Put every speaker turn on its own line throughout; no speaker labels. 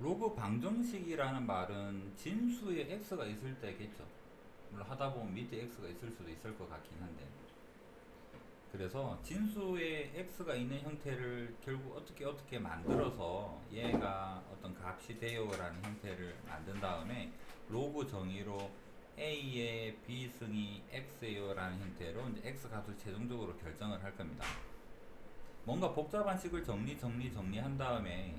로그 방정식이라는 말은 진수에 x가 있을 때겠죠. 물론 하다 보면 밑에 x가 있을 수도 있을 것 같긴 한데. 그래서 진수에 x가 있는 형태를 결국 어떻게 만들어서 얘가 어떤 값이 돼요라는 형태를 만든 다음에 로그 정의로 a의 b승이 x예요라는 형태로 이제 x 값을 최종적으로 결정을 할 겁니다. 뭔가 복잡한 식을 정리한 다음에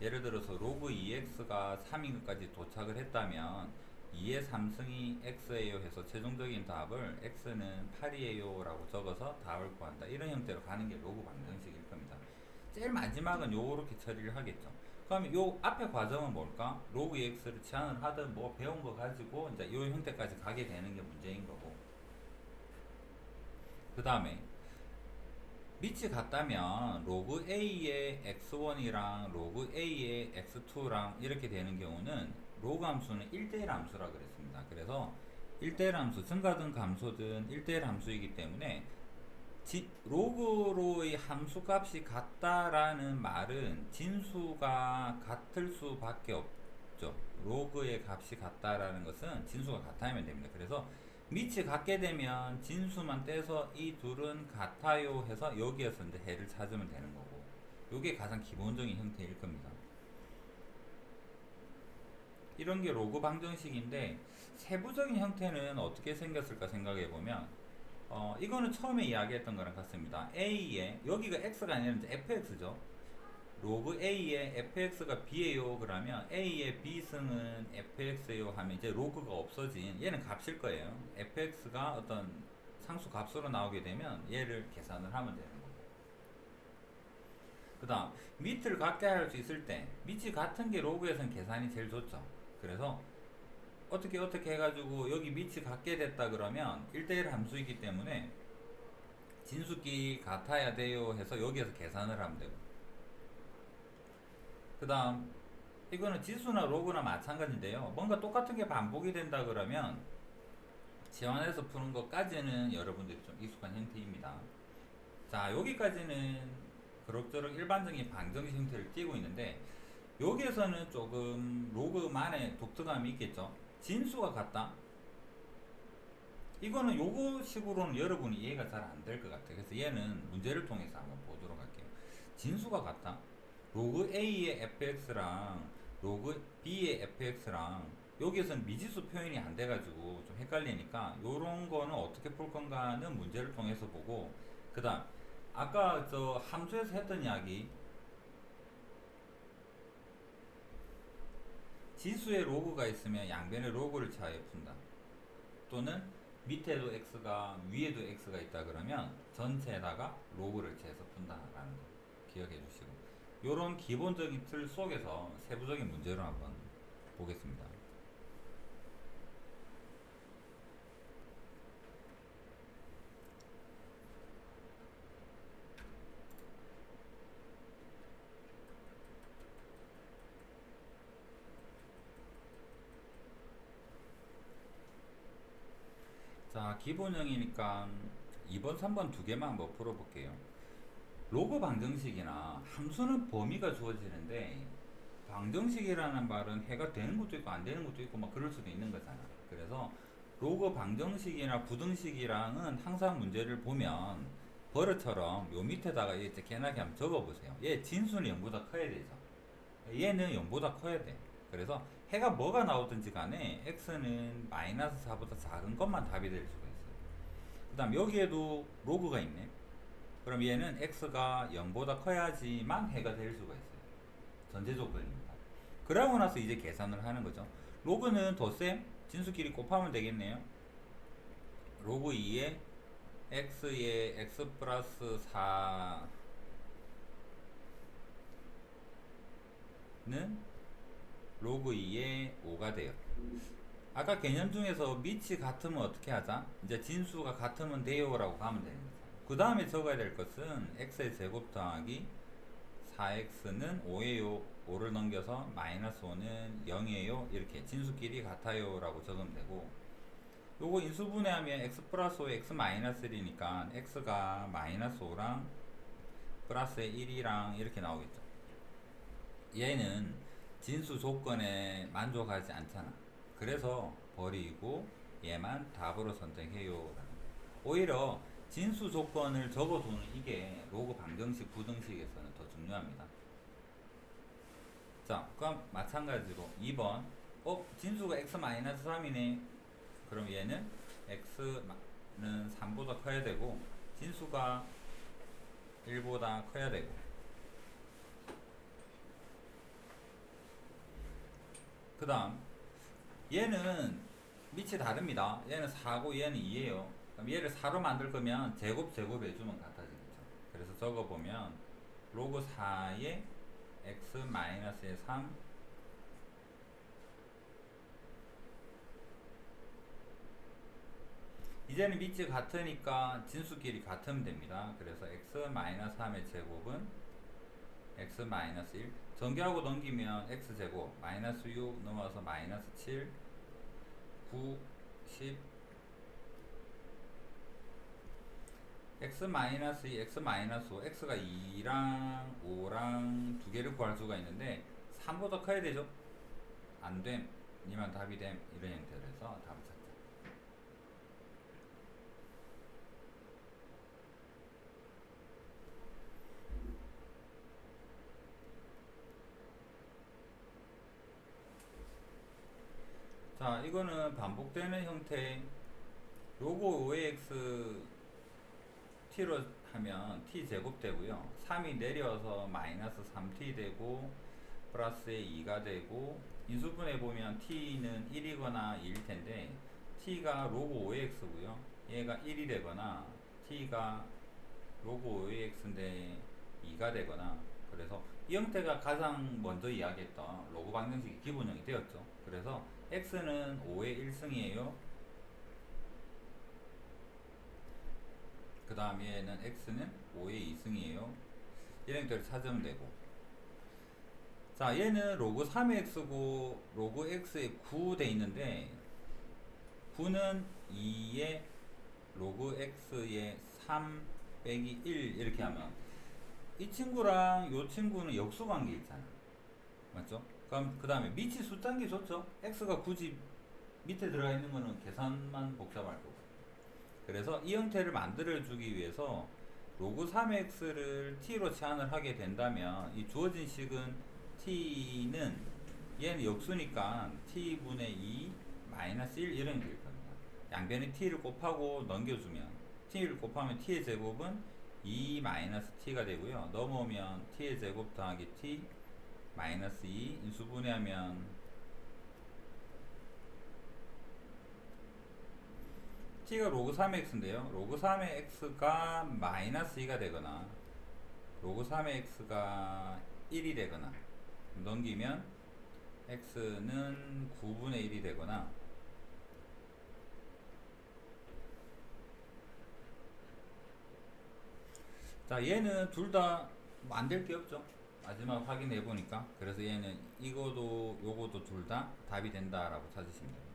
예를 들어서 로그 2x가 3인 것까지 도착을 했다면 2의 3승이 x예요 해서 최종적인 답을 x는 8이에요 라고 적어서 답을 구한다. 이런 형태로 가는 게 로그 방정식일 겁니다. 제일 마지막은 요렇게 처리를 하겠죠. 그러면 요 앞에 과정은 뭘까? 로그 2x를 제한을 하든 뭐 배운 거 가지고 이제 요 형태까지 가게 되는 게 문제인 거고, 그 다음에 밑이 같다면 로그 A의 x1이랑 로그 A의 x2랑 이렇게 되는 경우는 로그 함수는 1대1 함수라 그랬습니다. 그래서 1대1 함수, 증가든 감소든 1대1 함수이기 때문에 로그로의 함수 값이 같다라는 말은 진수가 같을 수밖에 없죠. 로그의 값이 같다라는 것은 진수가 같아야만 됩니다. 그래서 밑이 같게 되면 진수만 떼서 이 둘은 같아요 해서 여기에서 이제 해를 찾으면 되는 거고, 이게 가장 기본적인 형태일 겁니다. 이런 게 로그 방정식인데, 세부적인 형태는 어떻게 생겼을까 생각해 보면 이거는 처음에 이야기했던 거랑 같습니다. A에 여기가 X가 아니라 이제 fx죠. 로그 A의 fx가 b예요. 그러면 A의 b승은 fx예요 하면 이제 로그가 없어진 얘는 값일 거예요. fx가 어떤 상수 값으로 나오게 되면 얘를 계산을 하면 되는 거고. 그 다음 밑을 같게 할 수 있을 때 밑이 같은 게 로그에서는 계산이 제일 좋죠. 그래서 어떻게 해가지고 여기 밑이 같게 됐다 그러면 1대1 함수이기 때문에 진수끼리 같아야 돼요 해서 여기에서 계산을 하면 되고, 그 다음 이거는 지수나 로그나 마찬가지인데요. 뭔가 똑같은 게 반복이 된다 그러면 지원해서 푸는 것까지는 여러분들이 좀 익숙한 형태입니다. 자, 여기까지는 그럭저럭 일반적인 방정식 형태를 띄고 있는데, 여기에서는 조금 로그만의 독특함이 있겠죠. 진수가 같다? 이거는 요거 식으로는 여러분이 이해가 잘 안 될 것 같아요. 그래서 얘는 문제를 통해서 한번 보도록 할게요. 진수가 같다? 로그 A의 fx랑 로그 B의 fx랑 여기에서는 미지수 표현이 안 돼가지고 좀 헷갈리니까 요런 거는 어떻게 풀 건가는 문제를 통해서 보고, 그 다음 아까 저 함수에서 했던 이야기, 지수에 로그가 있으면 양변에 로그를 차에 푼다. 또는 밑에도 x가 위에도 x가 있다 그러면 전체에다가 로그를 재서 푼다라는 거 기억해 주시고, 이런 기본적인 틀 속에서 세부적인 문제를 한번 보겠습니다. 자, 기본형이니까 2번, 3번 두 개만 한번 풀어볼게요. 로그 방정식이나 함수는 범위가 주어지는데, 방정식이라는 말은 해가 되는 것도 있고 안 되는 것도 있고 막 그럴 수도 있는 거잖아. 그래서 로그 방정식이나 부등식이랑은 항상 문제를 보면 버릇처럼 요 밑에다가 이제 개나게 한번 적어보세요. 얘 진수는 0보다 커야 되죠. 얘는 0보다 커야 돼. 그래서 해가 뭐가 나오든지 간에 x는 마이너스 4보다 작은 것만 답이 될 수가 있어요. 그 다음 여기에도 로그가 있네. 그럼 얘는 x가 0보다 커야지만 해가 될 수가 있어요. 전제 조건입니다. 그러고 나서 이제 계산을 하는 거죠. 로그는 덧셈 진수끼리 곱하면 되겠네요. 로그 2에 x에 x 플러스 4는 로그 2에 5가 돼요. 아까 개념 중에서 밑이 같으면 어떻게 하자? 이제 진수가 같으면 돼요 라고 가면 되는 거죠. 그 다음에 적어야 될 것은 x의 제곱 더하기 4x는 5예요. 5를 넘겨서 마이너스 5는 0이에요. 이렇게 진수끼리 같아요 라고 적으면 되고, 요거 인수분해하면 x 플러스 5에 x 마이너스 1이니까 x가 마이너스 5랑 플러스 1이랑 이렇게 나오겠죠. 얘는 진수 조건에 만족하지 않잖아. 그래서 버리고 얘만 답으로 선택해요. 라는 거야. 오히려 진수 조건을 적어두는 이게 로그 방정식, 부등식에서는 더 중요합니다. 자, 그럼 마찬가지로 2번. 진수가 x-3이네. 그럼 얘는 x는 3보다 커야 되고, 진수가 1보다 커야 되고. 그 다음, 얘는 밑이 다릅니다. 얘는 4고 얘는 2예요. 그럼 얘를 4로 만들 거면 제곱 해주면 같아지겠죠. 그래서 적어보면 로그 4의 x-의 3 이제는 밑이 같으니까 진수끼리 같으면 됩니다. 그래서 x-3의 제곱은 x-1 전개하고 넘기면 x제곱 마이너스 6 넘어서 마이너스 7 9 10 x-2 x-5 x가 2랑 5랑 두 개를 구할 수가 있는데 3보다 커야 되죠. 안됨 니만 답이 됨 이런 형태로 해서 답을 찾자. 자, 이거는 반복되는 형태. 로그 5x t로 하면 t 제곱 되고요. 3이 내려서 마이너스 3t 되고 플러스에 2가 되고, 인수분해 보면 t는 1이거나 2일 텐데 t가 로그 5x고요. 얘가 1이 되거나 t가 로그 5x인데 2가 되거나, 그래서 이 형태가 가장 먼저 이야기했던 로그 방정식이 기본형이 되었죠. 그래서 x는 5의 1승이에요. 그 다음 얘는 x는 5의 2승이에요. 이 형태를 찾으면 되고, 자, 얘는 로그 3의 x고 로그 x에 9 돼 있는데 9는 2의 로그 x의 3 빼기 1 이렇게 하면 이 친구랑 이 친구는 역수 관계 있잖아. 맞죠? 그럼 그 다음에 밑이 숫자인 게 좋죠? x가 굳이 밑에 들어가 있는 거는 계산만 복잡할 거고. 그래서 이 형태를 만들어 주기 위해서 로그 3x를 t로 제한을 하게 된다면 이 주어진 식은 t는 얘는 역수니까 t분의 2 마이너스 1 이런 게 될 겁니다. 양변에 t를 곱하고 넘겨주면 t를 곱하면 t의 제곱은 2 마이너스 t가 되고요. 넘어오면 t의 제곱 더하기 t 마이너스 2 인수분해하면 t가 로그 3의 x인데요. 로그 3의 x가 마이너스 2가 되거나 로그 3의 x가 1이 되거나 넘기면 x는 9분의 1이 되거나, 자, 얘는 둘 다 만들 게 없죠. 마지막 확인해 보니까. 그래서 얘는 이거도 요거도 둘 다 답이 된다라고 찾으시면 됩니다.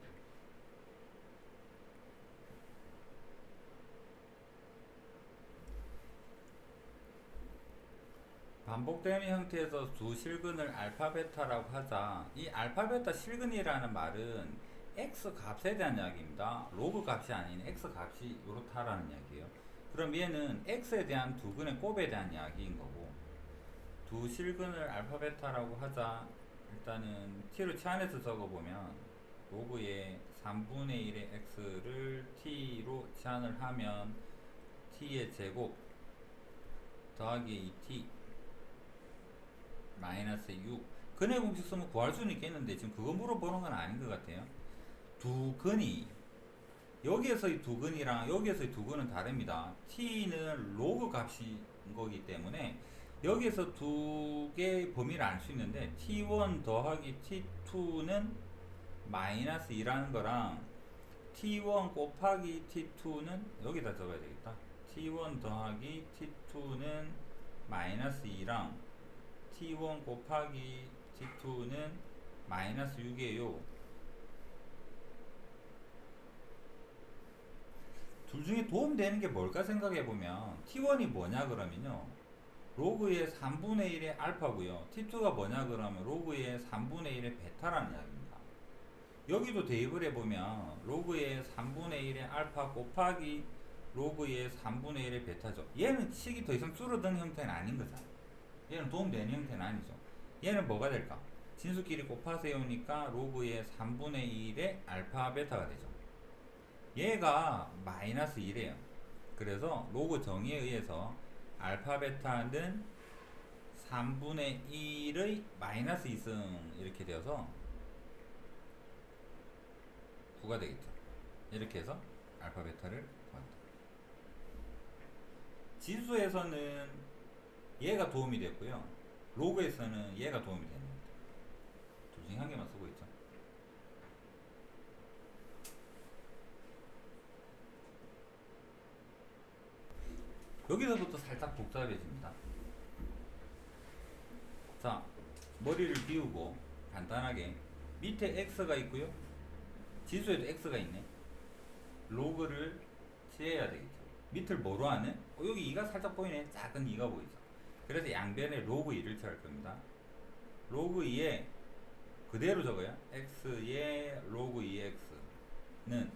반복되는 형태에서 두 실근을 알파 베타라고 하자. 이 알파 베타 실근이라는 말은 x 값에 대한 이야기입니다. 로그 값이 아닌 x 값이 이렇다라는 이야기예요. 그럼 얘는 x에 대한 두 근의 곱에 대한 이야기인 거고, 두 실근을 알파 베타라고 하자. 일단은 t로 치환해서 적어보면 로그의 3분의 1의 x를 t로 치환을 하면 t의 제곱 더하기 2t 마이너스 6. 근의 공식 쓰면 구할 수는 있겠는데 지금 그거 물어보는 건 아닌 것 같아요. 두 근이 여기에서의 두 근이랑 여기에서의 두 근은 다릅니다. t는 로그 값인 거기 때문에 여기에서 두 개의 범위를 알 수 있는데 t1 더하기 t2는 마이너스 2라는 거랑 t1 곱하기 t2는 여기다 적어야 되겠다. t1 더하기 t2는 마이너스 2랑 t1 곱하기 t2는 마이너스 6이에요. 둘 중에 도움되는 게 뭘까 생각해보면 t1이 뭐냐 그러면요, 로그의 3분의 1의 알파고요. T2가 뭐냐 그러면 로그의 3분의 1의 베타라는 이야기입니다. 여기도 대입을 해보면 로그의 3분의 1의 알파 곱하기 로그의 3분의 1의 베타죠. 얘는 식이 더 이상 줄어드는 형태는 아닌 거잖아요. 얘는 도움되는 형태는 아니죠. 얘는 뭐가 될까? 진수끼리 곱해서 해오니까 로그의 3분의 1의 알파 베타가 되죠. 얘가 마이너스 1이에요. 그래서 로그 정의에 의해서 알파 베타는 3분의 1의 마이너스 2승 이렇게 되어서 9가 되겠죠. 이렇게 해서 알파 베타를 구한다. 지수에서는 얘가 도움이 됐고요. 로그에서는 얘가 도움이 됩니다. 둘 중에 한 개만 쓰고 있죠. 여기서부터 살짝 복잡해집니다. 자, 머리를 비우고 간단하게 밑에 x가 있고요. 지수에도 x가 있네. 로그를 취해야 되겠죠. 밑을 뭐로 하는? 여기 2가 살짝 보이네. 작은 2가 보이죠. 그래서 양변에 로그 2를 취할 겁니다. 로그 2에 그대로 적어요. x의 로그 2x는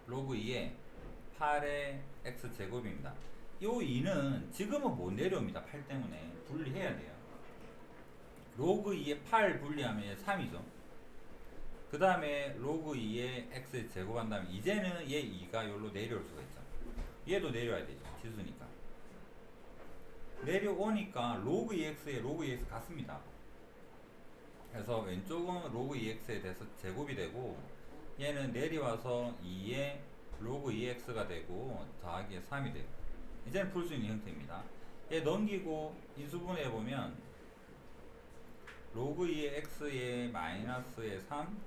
로그 2에 8의 x제곱입니다. 이 2는 지금은 못 내려옵니다. 8 때문에 분리해야 돼요. 로그 2에 8 분리하면 3이죠. 그 다음에 로그 2에 x 제곱한 다음에 이제는 얘 2가 여기로 내려올 수가 있죠. 얘도 내려와야 되죠. 지수니까. 내려오니까 로그 2x에 로그 2x 같습니다. 그래서 왼쪽은 로그 2x에 대해서 제곱이 되고 얘는 내려와서 2에 로그 2x가 되고 더하기 3이 되고 이제는 풀 수 있는 형태입니다. 얘 넘기고 인수분해 해보면 로그 2의 x에 마이너스의 3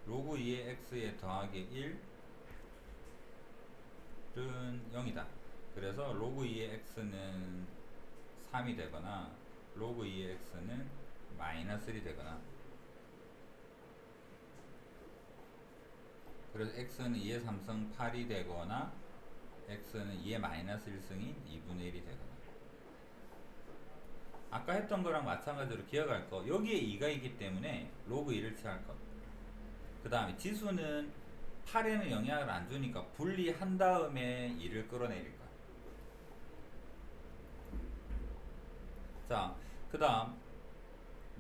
로그 2의 x에 더하기 1은 0이다. 그래서 로그 2의 x는 3이 되거나 로그 2의 x는 마이너스 1이 되거나 그래서 x는 2의 3승 8이 되거나 x는 2의 마이너스 1승인 2분의 1이 되거나 아까 했던 거랑 마찬가지로 기억할 거 여기에 2가 있기 때문에 로그 2를 취할 것. 그 다음에 지수는 8에는 영향을 안 주니까 분리한 다음에 2를 끌어내릴 거야. 자, 그 다음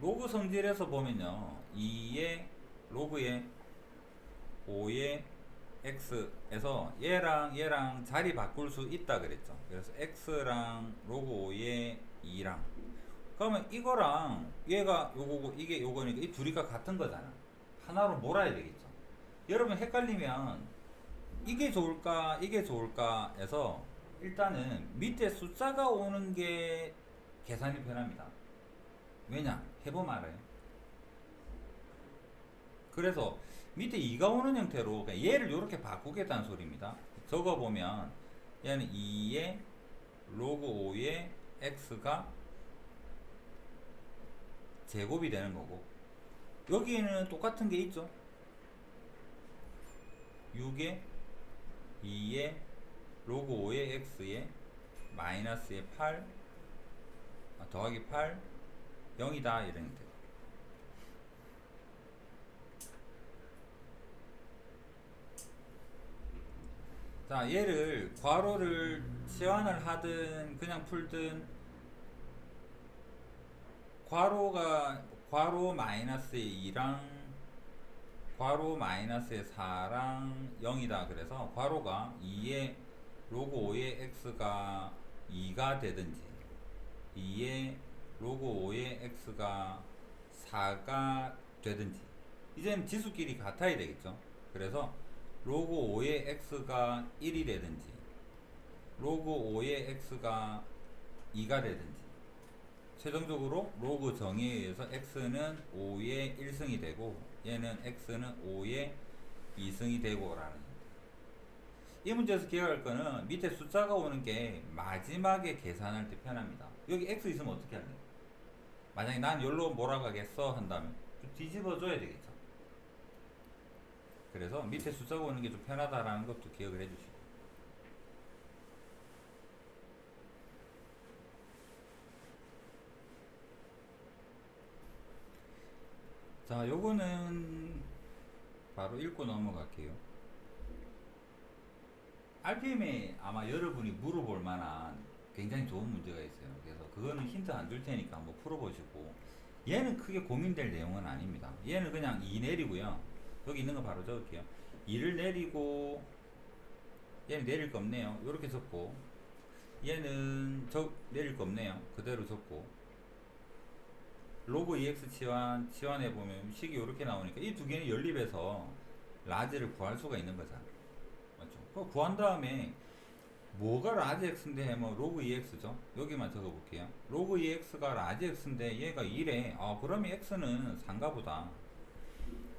로그 성질에서 보면요 2의 로그의 5의 x에서 얘랑 자리 바꿀 수 있다 그랬죠. 그래서 x랑 로그 5의 2랑 그러면 이거랑 얘가 요거고 이게 요거니까 이 둘이가 같은 거잖아. 하나로 몰아야 되겠죠. 여러분 헷갈리면 이게 좋을까 이게 좋을까 해서 일단은 밑에 숫자가 오는 게 계산이 편합니다. 왜냐? 해보면 알아요. 그래서 밑에 2가 오는 형태로 얘를 이렇게 바꾸겠다는 소리입니다. 적어보면 얘는 2의 로그 5의 x가 제곱이 되는 거고 여기에는 똑같은 게 있죠. 6의 2의 로그 5의 x에 마이너스의 8 더하기 8 0이다 이런 형태. 자, 얘를 괄호를 치환을 하든 그냥 풀든 괄호 마이너스의 2랑 괄호 마이너스의 4랑 0이다. 그래서 괄호가 2의 로그 5의 x가 2가 되든지 2의 로그 5의 x가 4가 되든지 이제는 지수끼리 같아야 되겠죠. 그래서 로그 5의 x가 1이 되든지 로그 5의 x가 2가 되든지 최종적으로 로그 정의에 의해서 x는 5의 1승이 되고 얘는 x는 5의 2승이 되고 라는 이 문제에서 기억할 거는 밑에 숫자가 오는 게 마지막에 계산할 때 편합니다. 여기 x 있으면 어떻게 할래? 만약에 난 여기로 몰아가겠어 한다면 좀 뒤집어 줘야 되겠죠. 그래서 밑에 숫자가 오는 게 좀 편하다라는 것도 기억을 해주시고 자, 요거는 바로 읽고 넘어갈게요. RPM에 아마 여러분이 물어볼 만한 굉장히 좋은 문제가 있어요. 그래서 그거는 힌트 안 줄 테니까 한번 풀어보시고, 얘는 크게 고민될 내용은 아닙니다. 얘는 그냥 2 내리고요. 여기 있는 거 바로 적을게요. 2를 내리고, 얘는 내릴 거 없네요. 이렇게 적고, 얘는 내릴 거 없네요. 그대로 적고, 로그 EX 치환해 보면 식이 이렇게 나오니까 이 두 개는 연립해서 라지를 구할 수가 있는 거잖아. 맞죠? 그 구한 다음에 뭐가 라지 x인데 하면 로그 EX죠. 여기만 적어볼게요. 로그 EX가 라지 x인데 얘가 1에 그러면 x는 3가 보다.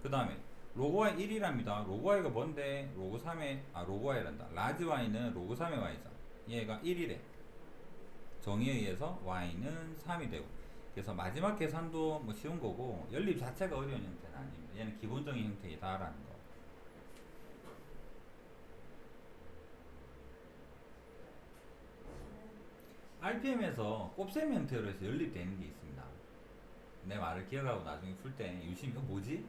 그 다음에 로그 y 1이랍니다. 로그 y가 뭔데? 로그 3의 로그 y란다. 라지 y는 로그 3의 y죠. 얘가 1이래. 정의에 의해서 y는 3이 되고, 그래서 마지막 계산도 뭐 쉬운 거고 연립 자체가 어려운 형태는 아닙니다. 얘는 기본적인 형태이다라는 거. RPM에서 곱셈 형태로 해서 연립되는 게 있습니다. 내 말을 기억하고 나중에 풀 때 유심히 뭐지?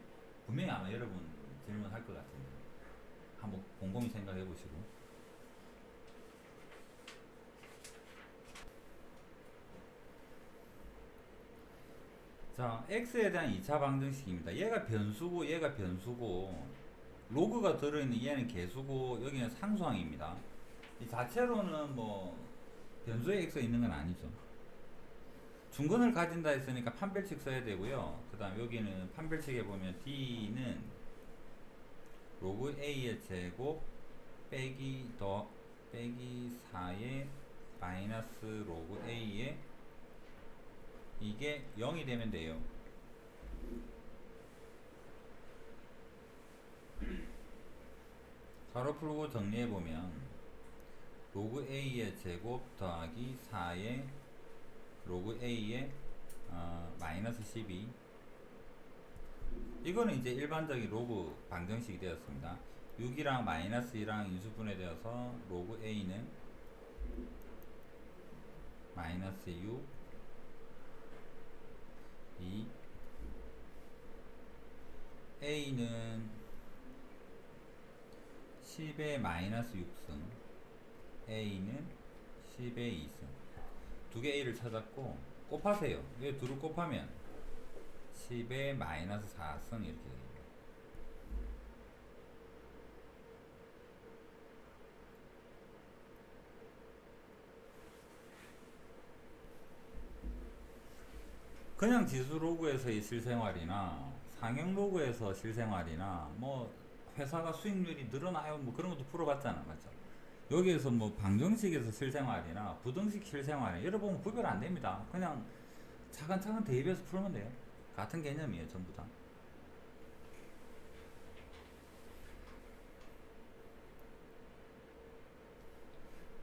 분명히 아마 여러분 질문할 것 같은데 한번 곰곰이 생각해 보시고. 자, x에 대한 2차 방정식입니다. 얘가 변수고 얘가 변수고, 로그가 들어있는 얘는 개수고 여기는 상수항입니다. 이 자체로는 뭐 변수에 x가 있는 건 아니죠. 중근을 가진다 했으니까 판별식 써야 되고요. 그 다음 여기는 판별식에 보면 d는 로그 a의 제곱 빼기 4의 마이너스 로그 a의 이게 0이 되면 돼요. 가로 풀고 정리해보면 로그 a의 제곱 더하기 4의 로그 a의 마이너스 12, 이거는 이제 일반적인 로그 방정식이 되었습니다. 6이랑 마이너스 2랑 인수분해되어서 로그 a는 마이너스 6, 2, a는 10의 마이너스 6승, a는 10의 2승. 두 개 a를 찾았고 곱하세요. 이 둘을 곱하면 10의 마이너스 4승 이렇게 됩니다. 그냥 지수 로그에서의 실생활이나 상형 로그에서 실생활이나 뭐 회사가 수익률이 늘어나요 뭐 그런 것도 풀어봤잖아, 맞죠? 여기에서 뭐 방정식에서 실생활이나 부등식 실생활이 여러분 구별 안 됩니다. 그냥 차근차근 대입해서 풀면 돼요. 같은 개념이에요, 전부 다.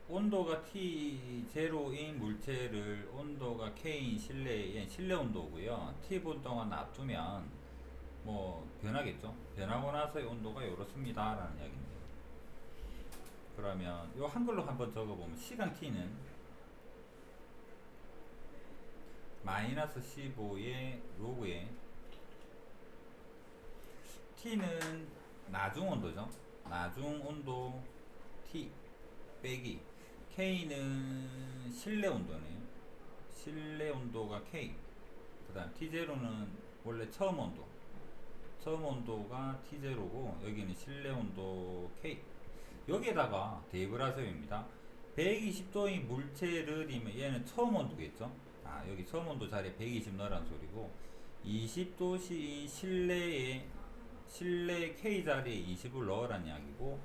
온도가 T0인 물체를 온도가 K인 실내에 실내 온도고요. T분 동안 놔두면 뭐 변하겠죠. 변하고 나서의 온도가 이렇습니다 라는 이야기입니다. 그러면 요 한글로 한번 적어보면 시간 T는 마이너스 15의 로그에 T는 나중 온도죠. 나중 온도 T 빼기 K는 실내 온도네요. 실내 온도가 K. 그 다음 T0는 원래 처음 온도. 처음 온도가 T0고 여기는 실내 온도 K. 여기에다가 대입을 하세요입니다. 120도의 물체를이면 얘는 처음 온도겠죠. 여기 처음 온도 자리에 120 넣으라는 소리고, 20도씨 실내 K 자리에 20을 넣으라는 이야기고,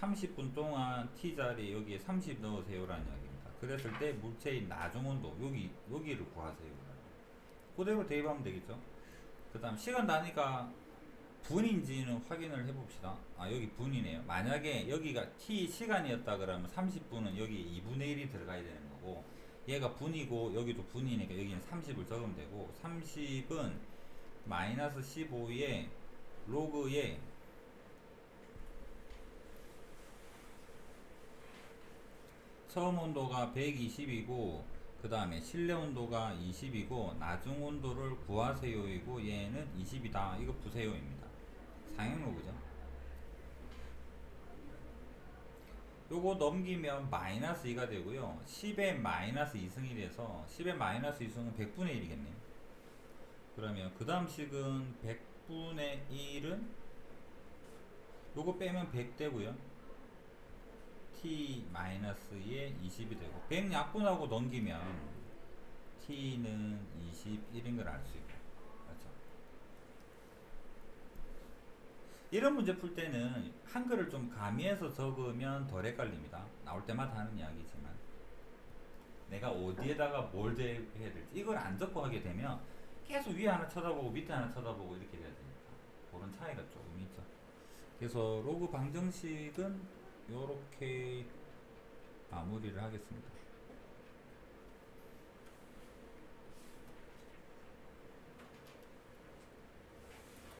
30분 동안 T 자리에 여기에 30 넣으세요라는 이야기입니다. 그랬을 때 물체의 나중 온도 여기를 구하세요. 그대로 대입하면 되겠죠. 그 다음 시간 단위가 분인지는 확인을 해봅시다. 여기 분이네요. 만약에 여기가 t 시간이었다 그러면 30분은 여기 2분의 1이 들어가야 되는 거고, 얘가 분이고 여기도 분이니까 여기는 30을 적으면 되고, 30은 마이너스 15에 로그에 처음 온도가 120이고 그 다음에 실내 온도가 20이고 나중 온도를 구하세요이고 얘는 20이다. 이거 푸세요입니다. 상행 로그죠. 요거 넘기면 마이너스 2가 되고요. 10의 마이너스 2승이 돼서 10의 마이너스 2승은 100분의 1이겠네요. 그러면 그 다음 식은 100분의 1은 요거 빼면 100 되고요. t 마이너스에 20이 되고 100 약분하고 넘기면 t는 21인 걸 알 수 있고, 그렇죠? 이런 문제 풀 때는 한글을 좀 가미해서 적으면 덜 헷갈립니다. 나올 때마다 하는 이야기지만 내가 어디에다가 뭘 대입해야 될지 이걸 안 적고 하게 되면 계속 위에 하나 쳐다보고 밑에 하나 쳐다보고 이렇게 돼야 되니까 그런 차이가 조금 있죠. 그래서 로그 방정식은 이렇게 마무리를 하겠습니다.